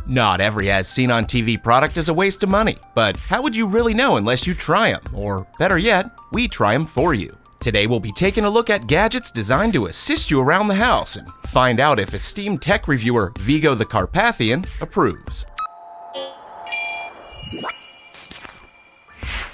Not every as-seen-on TV product is a waste of money, but how would you really know unless you try them? Or better yet, we try them for you. Today we'll be taking a look at gadgets designed to assist you around the house and find out if esteemed tech reviewer Vigo the Carpathian approves.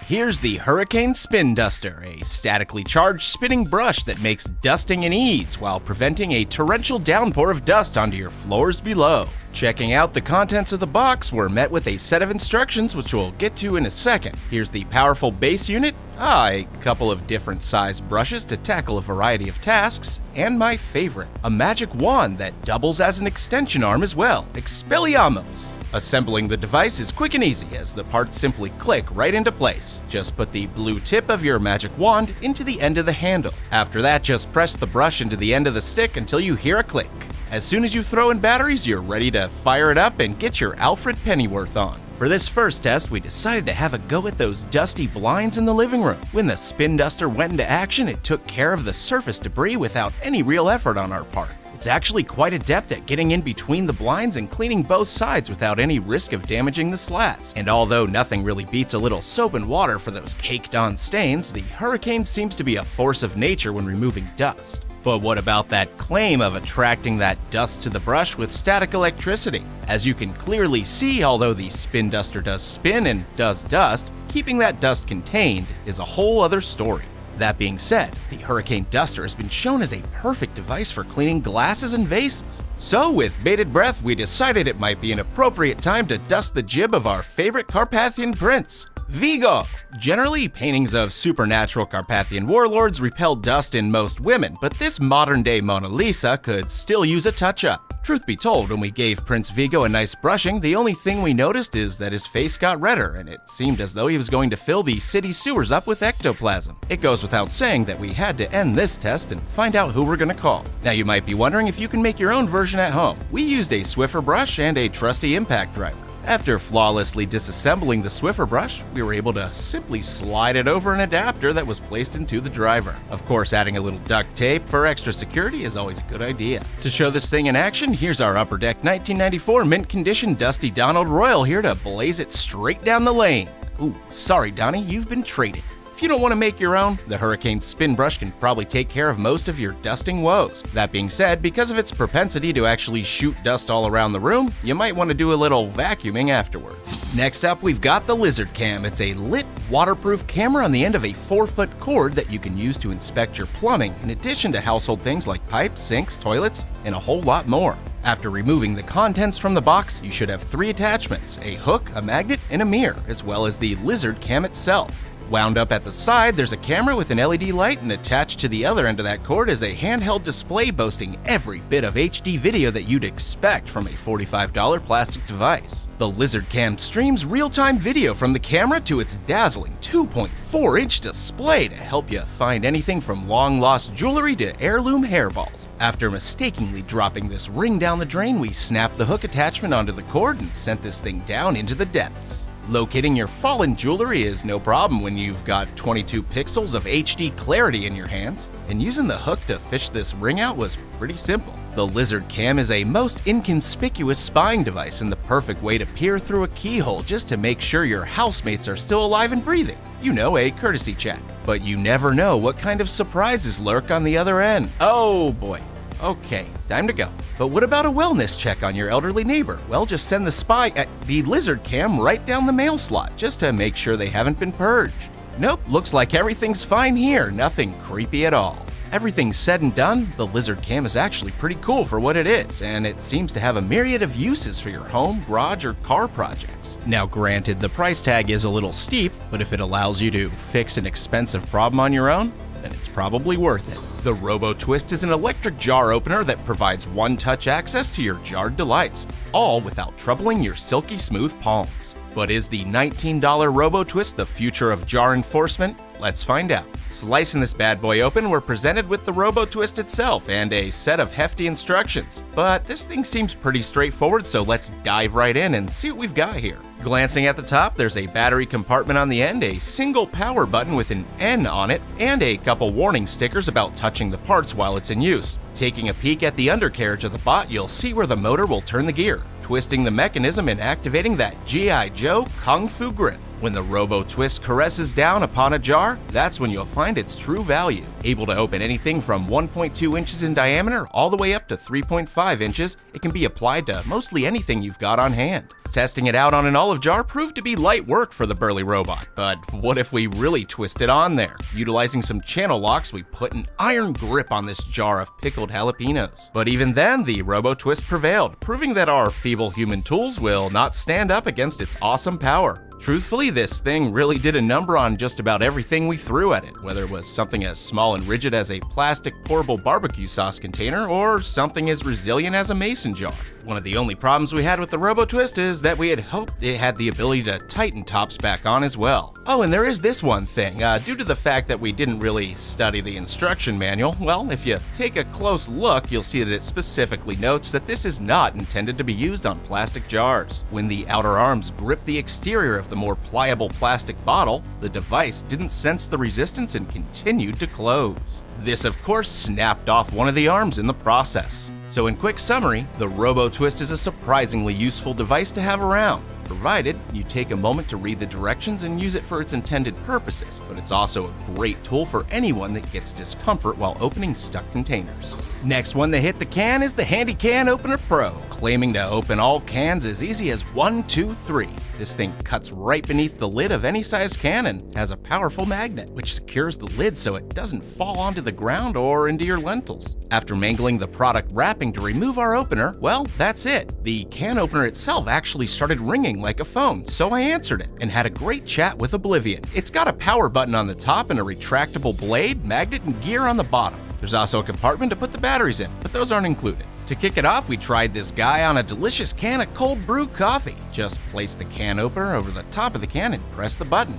Here's the Hurricane Spin Duster, a statically charged spinning brush that makes dusting an ease while preventing a torrential downpour of dust onto your floors below. Checking out the contents of the box, we're met with a set of instructions which we'll get to in a second. Here's the powerful base unit, a couple of different size brushes to tackle a variety of tasks, and my favorite, a magic wand that doubles as an extension arm as well, Expelliarmus! Assembling the device is quick and easy as the parts simply click right into place. Just put the blue tip of your magic wand into the end of the handle. After that, just press the brush into the end of the stick until you hear a click. As soon as you throw in batteries, you're ready to fire it up and get your Alfred Pennyworth on. For this first test, we decided to have a go at those dusty blinds in the living room. When the spin duster went into action, it took care of the surface debris without any real effort on our part. It's actually quite adept at getting in between the blinds and cleaning both sides without any risk of damaging the slats. And although nothing really beats a little soap and water for those caked-on stains, the Hurricane seems to be a force of nature when removing dust. But what about that claim of attracting that dust to the brush with static electricity? As you can clearly see, although the spin duster does spin and does dust, keeping that dust contained is a whole other story. That being said, the Hurricane Duster has been shown as a perfect device for cleaning glasses and vases. So with bated breath, we decided it might be an appropriate time to dust the jib of our favorite Carpathian prince, Vigo! Generally, paintings of supernatural Carpathian warlords repel dust in most women, but this modern-day Mona Lisa could still use a touch-up. Truth be told, when we gave Prince Vigo a nice brushing, the only thing we noticed is that his face got redder, and it seemed as though he was going to fill the city sewers up with ectoplasm. It goes without saying that we had to end this test and find out who we're going to call. Now you might be wondering if you can make your own version at home. We used a Swiffer brush and a trusty impact driver. After flawlessly disassembling the Swiffer brush, we were able to simply slide it over an adapter that was placed into the driver. Of course, adding a little duct tape for extra security is always a good idea. To show this thing in action, here's our Upper Deck 1994 mint condition Dusty Donald Royal here to blaze it straight down the lane. Ooh, sorry Donnie, you've been traded. If you don't want to make your own, the Hurricane Spin Brush can probably take care of most of your dusting woes. That being said, because of its propensity to actually shoot dust all around the room, you might want to do a little vacuuming afterwards. Next up, we've got the Lizard Cam. It's a lit, waterproof camera on the end of a 4-foot cord that you can use to inspect your plumbing, in addition to household things like pipes, sinks, toilets, and a whole lot more. After removing the contents from the box, you should have 3 attachments: a hook, a magnet, and a mirror, as well as the Lizard Cam itself. Wound up at the side, there's a camera with an LED light, and attached to the other end of that cord is a handheld display boasting every bit of HD video that you'd expect from a $45 plastic device. The Lizard Cam streams real-time video from the camera to its dazzling 2.4-inch display to help you find anything from long-lost jewelry to heirloom hairballs. After mistakenly dropping this ring down the drain, we snapped the hook attachment onto the cord and sent this thing down into the depths. Locating your fallen jewelry is no problem when you've got 22 pixels of HD clarity in your hands, and using the hook to fish this ring out was pretty simple. The Lizard Cam is a most inconspicuous spying device and the perfect way to peer through a keyhole just to make sure your housemates are still alive and breathing. You know, a courtesy check. But you never know what kind of surprises lurk on the other end. Oh boy. Okay, time to go. But what about a wellness check on your elderly neighbor? Well, just send the Lizard Cam right down the mail slot just to make sure they haven't been purged. Nope, looks like everything's fine here, nothing creepy at all. Everything said and done, the Lizard Cam is actually pretty cool for what it is, and it seems to have a myriad of uses for your home, garage, or car projects. Now granted, the price tag is a little steep, but if it allows you to fix an expensive problem on your own, then it's probably worth it. The Robo Twist is an electric jar opener that provides one-touch access to your jarred delights, all without troubling your silky smooth palms. But is the $19 Robo Twist the future of jar enforcement? Let's find out. Slicing this bad boy open, we're presented with the Robo Twist itself and a set of hefty instructions. But this thing seems pretty straightforward, so let's dive right in and see what we've got here. Glancing at the top, there's a battery compartment on the end, a single power button with an N on it, and a couple warning stickers about touching the parts while it's in use. Taking a peek at the undercarriage of the bot, you'll see where the motor will turn the gear. twisting the mechanism and activating that G.I. Joe Kung Fu grip. When the Robo Twist caresses down upon a jar, that's when you'll find its true value. Able to open anything from 1.2 inches in diameter all the way up to 3.5 inches, it can be applied to mostly anything you've got on hand. Testing it out on an olive jar proved to be light work for the burly robot, but what if we really twist it on there? Utilizing some channel locks, we put an iron grip on this jar of pickled jalapenos. But even then, the Robo Twist prevailed, proving that our feeble human tools will not stand up against its awesome power. Truthfully, this thing really did a number on just about everything we threw at it, whether it was something as small and rigid as a plastic portable barbecue sauce container or something as resilient as a mason jar. One of the only problems we had with the Robo Twist is that we had hoped it had the ability to tighten tops back on as well. Oh, and there is this one thing. Due to the fact that we didn't really study the instruction manual, well, if you take a close look, you'll see that it specifically notes that this is not intended to be used on plastic jars. When the outer arms grip the exterior of the more pliable plastic bottle, the device didn't sense the resistance and continued to close. This, of course, snapped off one of the arms in the process. So in quick summary, the Robo Twist is a surprisingly useful device to have around, provided you take a moment to read the directions and use it for its intended purposes, but it's also a great tool for anyone that gets discomfort while opening stuck containers. Next one to hit the can is the Handy Can Opener Pro, claiming to open all cans as easy as 1, 2, 3. This thing cuts right beneath the lid of any size can and has a powerful magnet, which secures the lid so it doesn't fall onto the ground or into your lentils. After mangling the product wrapping to remove our opener, well, that's it. The can opener itself actually started ringing like a phone, so I answered it and had a great chat with Oblivion. It's got a power button on the top and a retractable blade, magnet, and gear on the bottom. There's also a compartment to put the batteries in, but those aren't included. To kick it off, we tried this guy on a delicious can of cold brew coffee. Just place the can opener over the top of the can and press the button.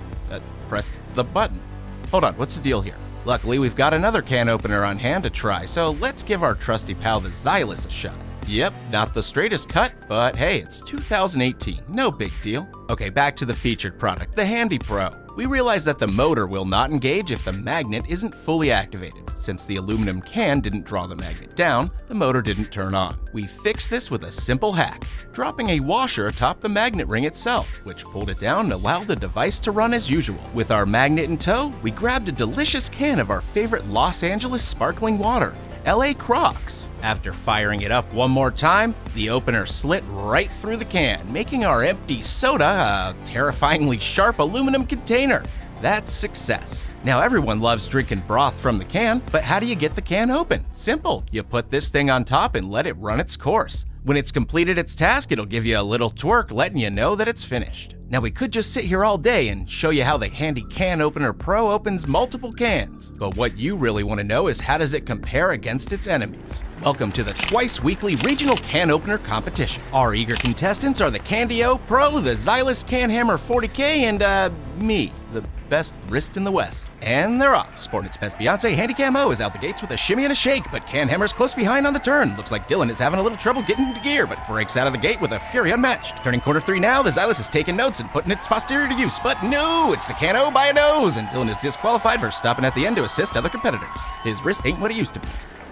Hold on, what's the deal here? Luckily, we've got another can opener on hand to try, so let's give our trusty pal the Xylus a shot. Yep, not the straightest cut, but hey, it's 2018, no big deal. Okay, back to the featured product, the Handy Pro. We realized that the motor will not engage if the magnet isn't fully activated. Since the aluminum can didn't draw the magnet down, the motor didn't turn on. We fixed this with a simple hack, dropping a washer atop the magnet ring itself, which pulled it down and allowed the device to run as usual. With our magnet in tow, we grabbed a delicious can of our favorite Los Angeles sparkling water, LA Crocs. After firing it up one more time, the opener slit right through the can, making our empty soda a terrifyingly sharp aluminum container. That's success. Now everyone loves drinking broth from the can, but how do you get the can open? Simple. You put this thing on top and let it run its course. When it's completed its task, it'll give you a little twerk letting you know that it's finished. Now we could just sit here all day and show you how the Handy Can Opener Pro opens multiple cans, but what you really want to know is how does it compare against its enemies. Welcome to the twice-weekly regional can opener competition. Our eager contestants are the Candy-O Pro, the Xylus Can Hammer 40K, and me, the best wrist in the West. And they're off. Sporting its best Beyonce, Handy Cam O is out the gates with a shimmy and a shake, but Can Hammer's close behind on the turn. Looks like Dylan is having a little trouble getting into gear, but breaks out of the gate with a fury unmatched. Turning quarter 3 now, the Xylus is taking notes and putting its posterior to use, but no, it's the Can O by a nose, and Dylan is disqualified for stopping at the end to assist other competitors. His wrist ain't what it used to be.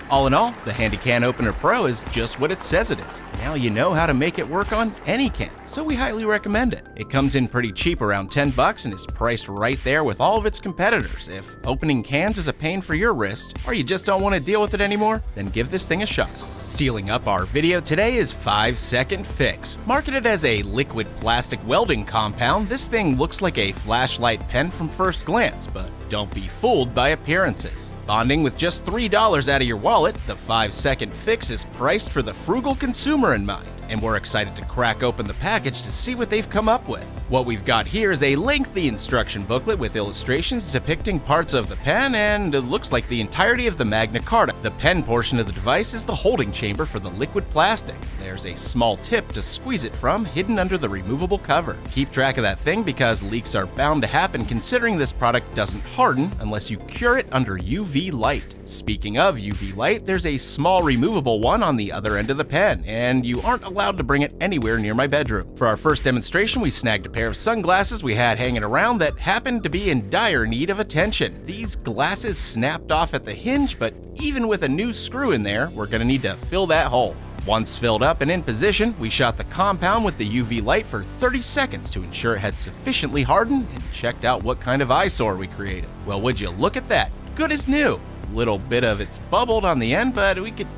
All in all, the Handy Can Opener Pro is just what it says it is. Now you know how to make it work on any can, so we highly recommend it. It comes in pretty cheap, around $10, and is priced right there with all of its competitors. If opening cans is a pain for your wrist, or you just don't want to deal with it anymore, then give this thing a shot. Sealing up our video today is 5-Second Fix. Marketed as a liquid plastic welding compound, this thing looks like a flashlight pen from first glance, but don't be fooled by appearances. Bonding with just $3 out of your wallet, the 5-Second Fix is priced for the frugal consumer in mind, and we're excited to crack open the package to see what they've come up with. What we've got here is a lengthy instruction booklet with illustrations depicting parts of the pen, and it looks like the entirety of the Magna Carta. The pen portion of the device is the holding chamber for the liquid plastic. There's a small tip to squeeze it from, hidden under the removable cover. Keep track of that thing because leaks are bound to happen considering this product doesn't harden unless you cure it under UV light. Speaking of UV light, there's a small removable one on the other end of the pen, and you aren't allowed to bring it anywhere near my bedroom. For our first demonstration, we snagged a pair of sunglasses we had hanging around that happened to be in dire need of attention. These glasses snapped off at the hinge, but even with a new screw in there, we're gonna need to fill that hole. Once filled up and in position, we shot the compound with the UV light for 30 seconds to ensure it had sufficiently hardened and checked out what kind of eyesore we created. Well, would you look at that? Good as new. Little bit of it's bubbled on the end, but we could,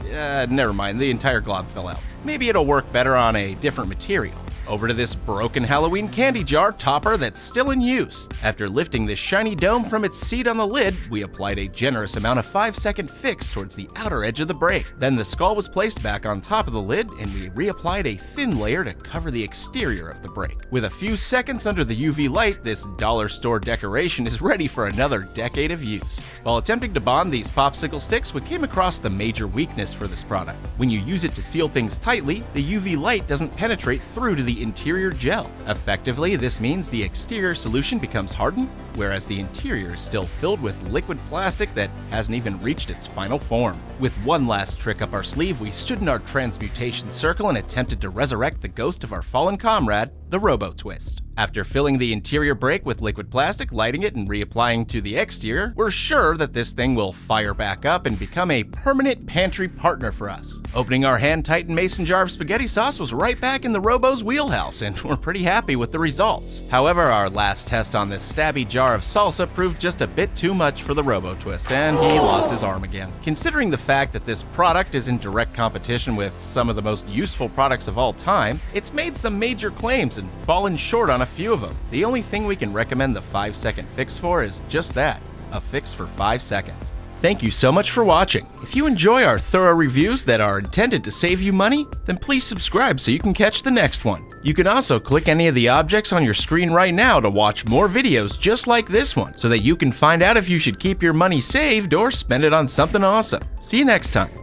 never mind, the entire glob fell out. Maybe it'll work better on a different material. Over to this broken Halloween candy jar topper that's still in use. After lifting this shiny dome from its seat on the lid, we applied a generous amount of 5-second fix towards the outer edge of the break. Then the skull was placed back on top of the lid, and we reapplied a thin layer to cover the exterior of the break. With a few seconds under the UV light, this dollar store decoration is ready for another decade of use. While attempting to bond these popsicle sticks, we came across the major weakness for this product. When you use it to seal things tightly, the UV light doesn't penetrate through to the interior gel. Effectively, this means the exterior solution becomes hardened, whereas the interior is still filled with liquid plastic that hasn't even reached its final form. With one last trick up our sleeve, we stood in our transmutation circle and attempted to resurrect the ghost of our fallen comrade, the Robo Twist. After filling the interior break with liquid plastic, lighting it, and reapplying to the exterior, we're sure that this thing will fire back up and become a permanent pantry partner for us. Opening our hand-tightened mason jar of spaghetti sauce was right back in the Robo's wheelhouse, and we're pretty happy with the results. However, our last test on this stabby jar of salsa proved just a bit too much for the Robo Twist, and he lost his arm again. Considering the fact that this product is in direct competition with some of the most useful products of all time, it's made some major claims and fallen short on a few of them. The only thing we can recommend the 5-second fix for is just that, a fix for 5 seconds. Thank you so much for watching. If you enjoy our thorough reviews that are intended to save you money, then please subscribe so you can catch the next one. You can also click any of the objects on your screen right now to watch more videos just like this one, so that you can find out if you should keep your money saved or spend it on something awesome. See you next time.